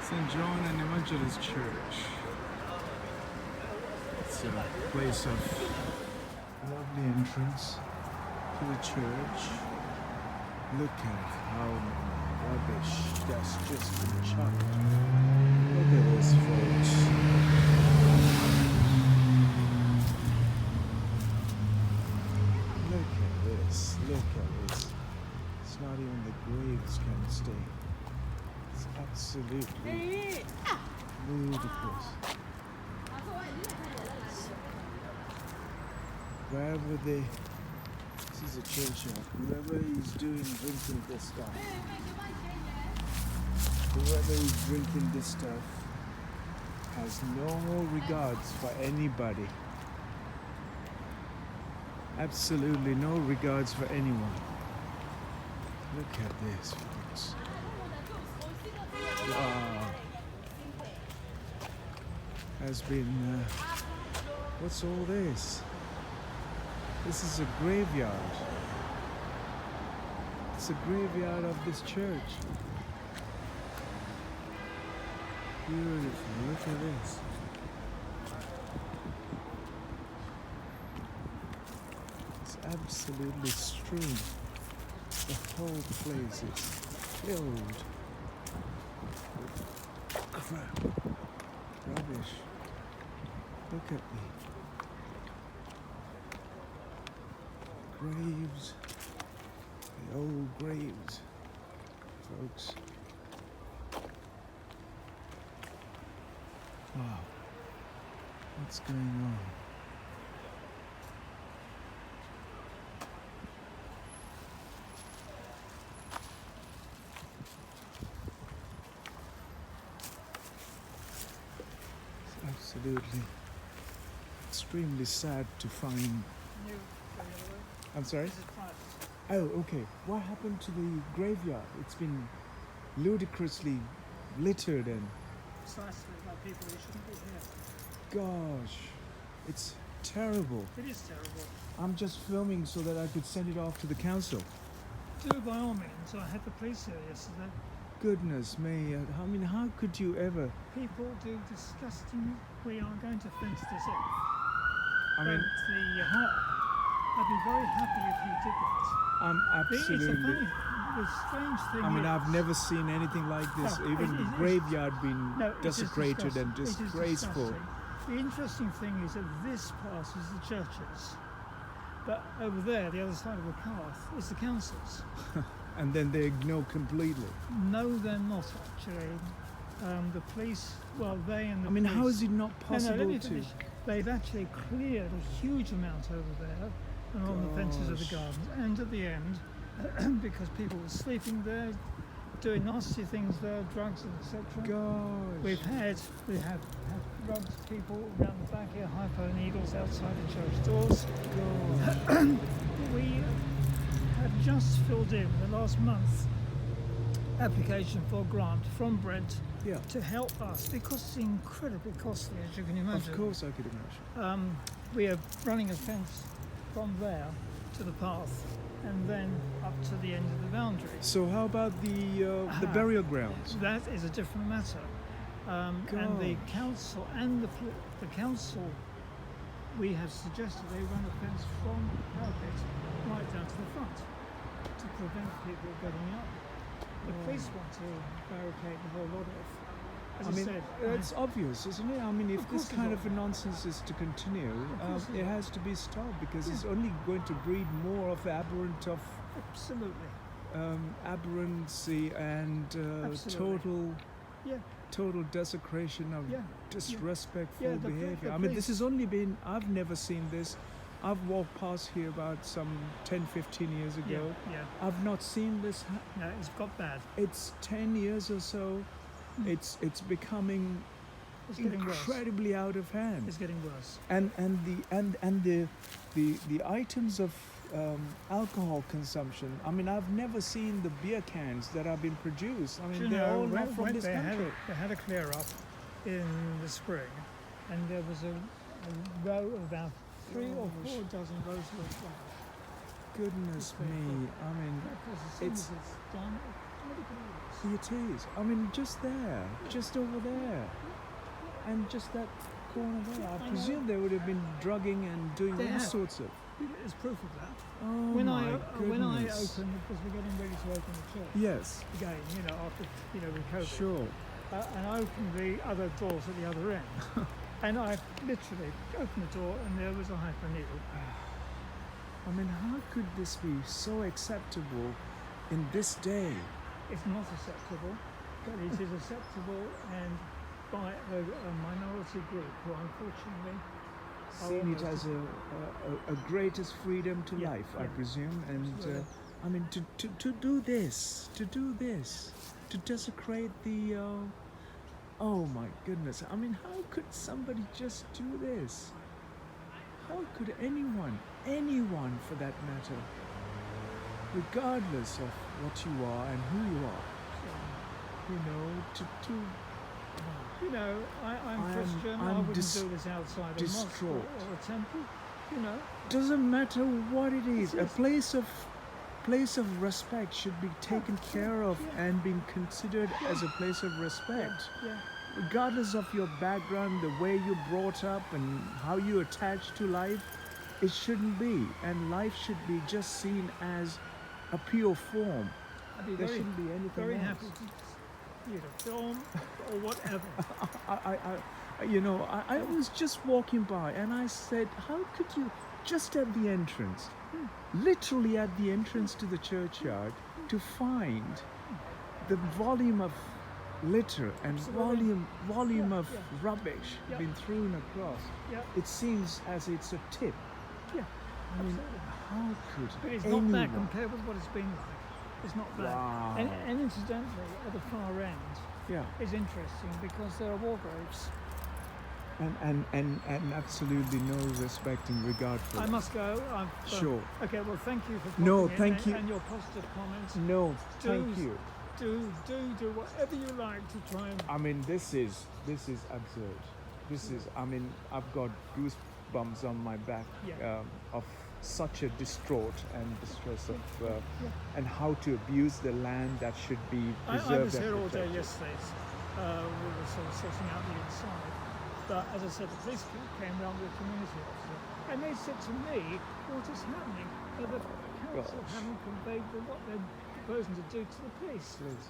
St. John and Evangelist Church. It's a place of lovely entrance to the church. Look at how rubbish that's just been chucked. Look at this, folks. Look at this. Look at this. It's not even the graves can stay. It's absolutely ludicrous. Wherever this is a churchyard, whoever is drinking this stuff, has no regards for anybody. Absolutely no regards for anyone. Look at this, folks. Wow. Has been, what's all this? This is a graveyard. It's a graveyard of this church. Beautiful, look at this. It's absolutely strewn. The whole place is filled with crap, rubbish. Look at me. Graves, the old graves, folks. Wow, what's going on? It's absolutely extremely sad to find. I'm sorry? Oh, okay. What happened to the graveyard? It's been ludicrously littered and... Precisely by people who shouldn't be here. Gosh, it's terrible. It is terrible. I'm just filming so that I could send it off to the council. Do by all means. I had the police here yesterday. Goodness me, I mean, how could you ever... People do disgusting... We are going to fence this off. I mean, I'd be very happy if you did that. I'm absolutely... The strange thing I mean, is, I've never seen anything like this. No, Even the graveyard being desecrated and it is disgraceful. disgusting. The interesting thing is that this part is the churches, but over there, the other side of the path, is the councils. And then they ignore completely. No, they're not actually. The police, well, they and the I mean, police, how is it not possible let me to... finish. They've actually cleared a huge amount over there and on the fences of the Gosh. gardens, and at the end, because people were sleeping there, doing nasty things there, drugs and etc. Gosh. We have drugged people around the back here, hypo needles outside the church doors. Gosh. We have just filled in the last month application for a grant from Brent Yeah. to help us because it's incredibly costly, as you can imagine. Of course I could imagine. We are running a fence from there to the path and then up to the end of the boundary. So how about the burial grounds? That is a different matter. And the council we have suggested they run a fence from our pit right down to the front to prevent people getting up. The police want to barricade the whole lot off. As I said, it's obvious, isn't it? I mean, if Of this course kind it's of a nonsense is to continue, course it it is. has to be stopped because it's only going to breed more of absolutely. aberrancy and Absolutely. total desecration of Yeah. disrespectful Yeah, the behavior. I mean, this police- has only been, I've never seen this. I've walked past here about some 10, 15 years ago. Yeah. I've not seen this. No, it's got bad. It's 10 years or so. It's becoming It's getting worse. incredibly out of hand. It's getting worse. And the items of alcohol consumption. I mean, I've never seen the beer cans that have been produced. I mean, Do you they're know, all not from this country. They had a clear up in the spring, and there was a row of about 3 or 4 dozen rows of rubbish. Goodness me! I mean, Because as soon it's as it's done, nobody can eat it. It is. I mean, just there, just over there, and just that corner there. I know. presume they would have been drugging and doing They all have. sorts of. There's proof of that. Oh when my when I goodness. opened, because we're getting ready to open the church Yes, again, after with COVID, sure. and I opened the other doors at the other end, and I literally opened the door, and there was a hyperneedle. I mean, how could this be so acceptable in this day? It's not acceptable, but it is acceptable, and by a minority group who unfortunately Seeing it as a greatest freedom to Yeah, life, I yeah. presume, and Absolutely. I mean to do this, to desecrate the. Oh my goodness! I mean, how could somebody just do this? How could anyone for that matter, regardless of what you are and who you are, I'm Christian. I wouldn't do this outside a mosque distraught. or a temple. Doesn't matter what it is. A place of respect should be taken care of and being considered as a place of respect. Yeah. Regardless of your background, the way you're brought up and how you attach to life, it shouldn't be. And life should be just seen as a pure form. I'd be There very, shouldn't be anything very else. happy to film or whatever. I was just walking by and I said, how could you, just at the entrance, literally at the entrance to the churchyard, to find the volume of litter and Absolutely. volume Yeah, of yeah. rubbish Yeah. being thrown across. Yeah. It seems as it's a tip. Yeah. I mean, Absolutely. how could But it's anyone? not bad compared with what it's been like. It's not bad. Wow. And incidentally, at the far end, Yeah, is interesting because there are war graves. and absolutely no respect and regard for I that. must go. Sure. Okay. Well, thank you for No, popping in thank you. and your positive comments. No, Do- thank you. Do whatever you like to try and. I mean, this is absurd. I mean, I've got goosebumps on my back Yeah. of such a distraught and distress of and how to abuse the land that should be I preserved was and here all day protected. yesterday. We were sort of sorting out the inside. But as I said, the police came round with a community officer, and they said to me, "What is happening? The council Gosh. haven't conveyed what they're proposing to do to the police." Please.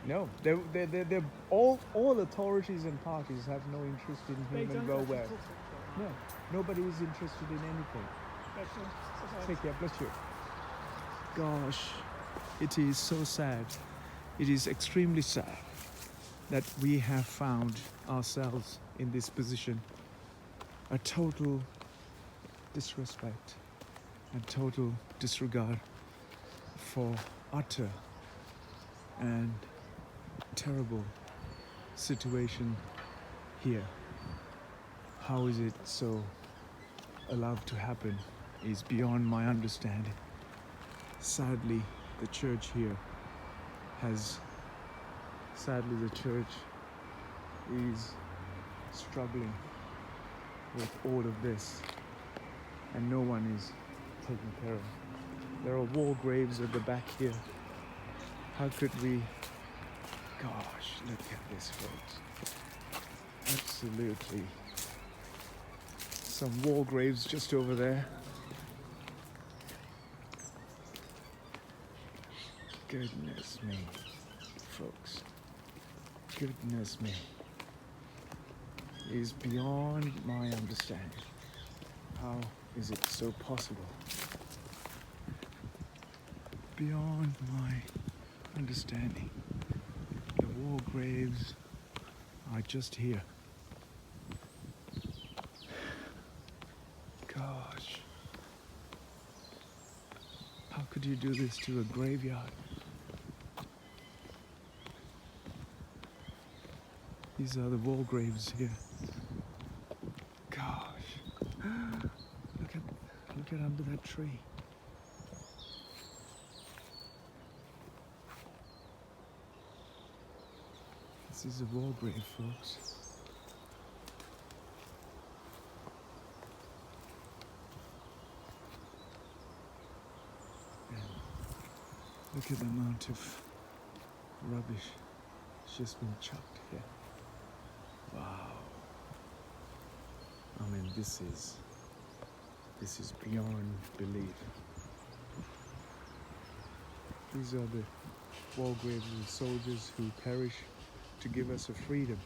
No, they're all authorities and parties have no interest in They human don't actually welfare. talk to each other. No, nobody is interested in anything. That's all. That's all. Take care, bless you. Gosh, it is so sad. It is extremely sad that we have found ourselves in this position. A total disrespect and total disregard for utter and terrible situation here. How is it so allowed to happen is beyond my understanding. Sadly, the church here is struggling with all of this, and no one is taken care of. There are war graves at the back here. How could we? Gosh, look at this, folks. Absolutely. Some war graves just over there. Goodness me, folks. Goodness me. It is beyond my understanding. How is it so possible? Beyond my understanding. The war graves are just here. Gosh. How could you do this to a graveyard? These are the war graves here. Gosh. Look at under that tree. This is a war grave, folks. And look at the amount of rubbish has just been chucked here. Wow. I mean, this is beyond belief. These are the war graves of soldiers who perished to give us a freedom.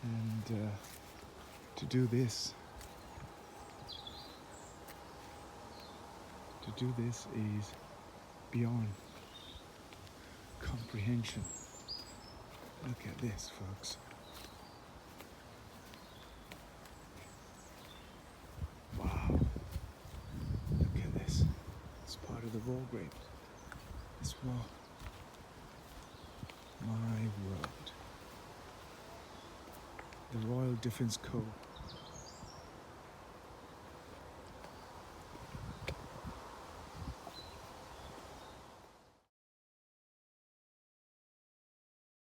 And to do this is beyond comprehension. Look at this, folks. Wow. Look at this. It's part of the war grave. This war. My world. The Royal Defence Corps